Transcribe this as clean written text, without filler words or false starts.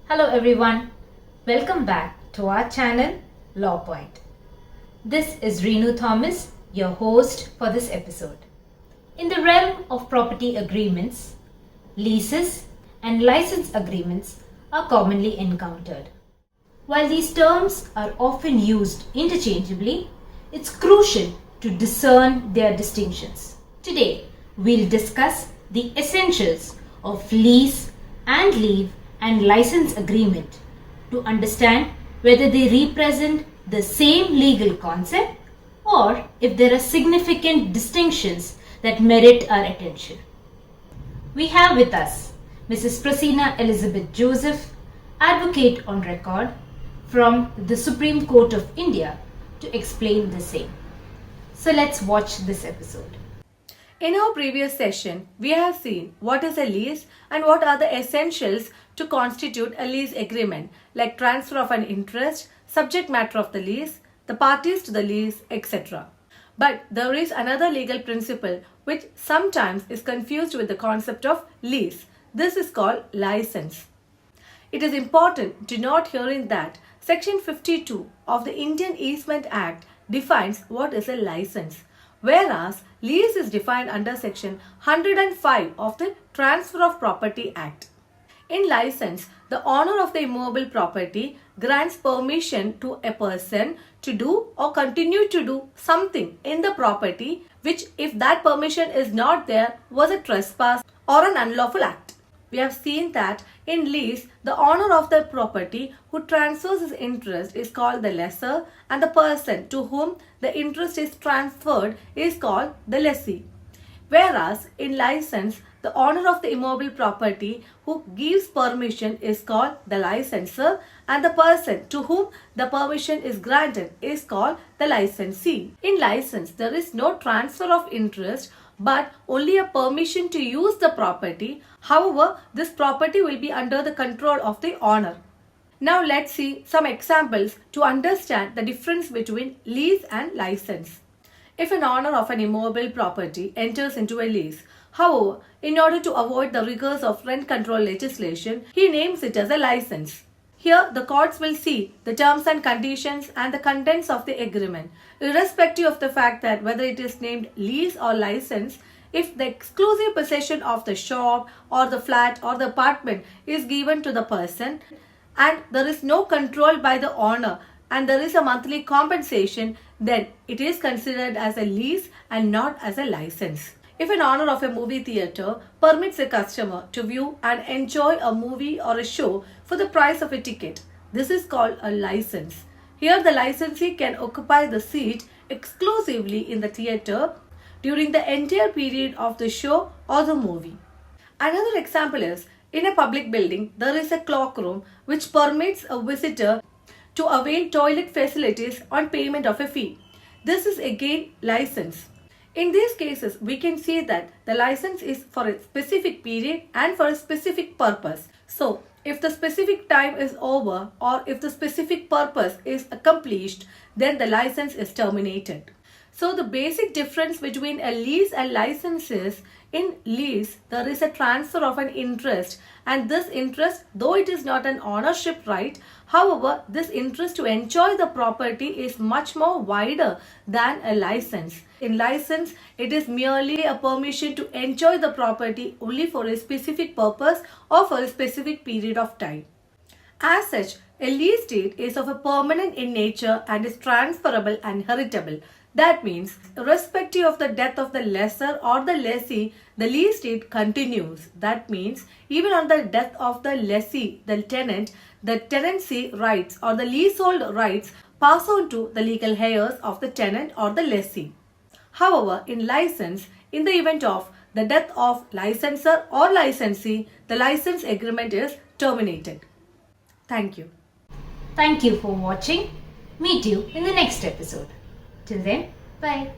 Hello everyone, welcome back to our channel Law Point. This is Reenu Thomas, your host for this episode. In the realm of property agreements, leases and license agreements are commonly encountered. While these terms are often used interchangeably, it's crucial to discern their distinctions. Today, we'll discuss the essentials of lease and leave and license agreement to understand whether they represent the same legal concept or if there are significant distinctions that merit our attention. We have with us Mrs. Praseena Elizabeth Joseph, advocate on record from the Supreme Court of India, to explain the same. So let's watch this episode. In our previous session, we have seen what is a lease and what are the essentials to constitute a lease agreement, like transfer of an interest, subject matter of the lease, the parties to the lease, etc. But there is another legal principle which sometimes is confused with the concept of lease. This is called license. It is important to note herein that Section 52 of the Indian Easement Act defines what is a license, whereas lease is defined under Section 105 of the Transfer of Property Act. In license, the owner of the immobile property grants permission to a person to do or continue to do something in the property which, if that permission is not there, was a trespass or an unlawful act. We have seen that in lease, the owner of the property who transfers his interest is called the lessor, and the person to whom the interest is transferred is called the lessee. Whereas in license, the owner of the immobile property who gives permission is called the licensor, and the person to whom the permission is granted is called the licensee. In license, there is no transfer of interest but only a permission to use the property. However, this property will be under the control of the owner. Now let's see some examples to understand the difference between lease and license. If an owner of an immobile property enters into a lease, however, in order to avoid the rigors of rent control legislation, he names it as a license. Here, the courts will see the terms and conditions and the contents of the agreement, irrespective of the fact that whether it is named lease or license. If the exclusive possession of the shop or the flat or the apartment is given to the person and there is no control by the owner and there is a monthly compensation, then it is considered as a lease and not as a license. If an owner of a movie theatre permits a customer to view and enjoy a movie or a show for the price of a ticket, this is called a license. Here the licensee can occupy the seat exclusively in the theatre during the entire period of the show or the movie. Another example is, in a public building, there is a cloak room which permits a visitor to avail toilet facilities on payment of a fee. This is again license. In these cases, we can see that the license is for a specific period and for a specific purpose. So, if the specific time is over or if the specific purpose is accomplished, then the license is terminated. So, the basic difference between a lease and license is, in lease, there is a transfer of an interest, and this interest, though it is not an ownership right, however, this interest to enjoy the property is much more wider than a license. In license, it is merely a permission to enjoy the property only for a specific purpose or for a specific period of time. As such, a lease deed is of a permanent in nature and is transferable and heritable. That means, irrespective of the death of the lessor or the lessee, the lease deed continues. That means, even on the death of the lessee, the tenant, the tenancy rights or the leasehold rights pass on to the legal heirs of the tenant or the lessee. However, in license, in the event of the death of licensor or licensee, the license agreement is terminated. Thank you. Thank you for watching. Meet you in the next episode. Till then, bye.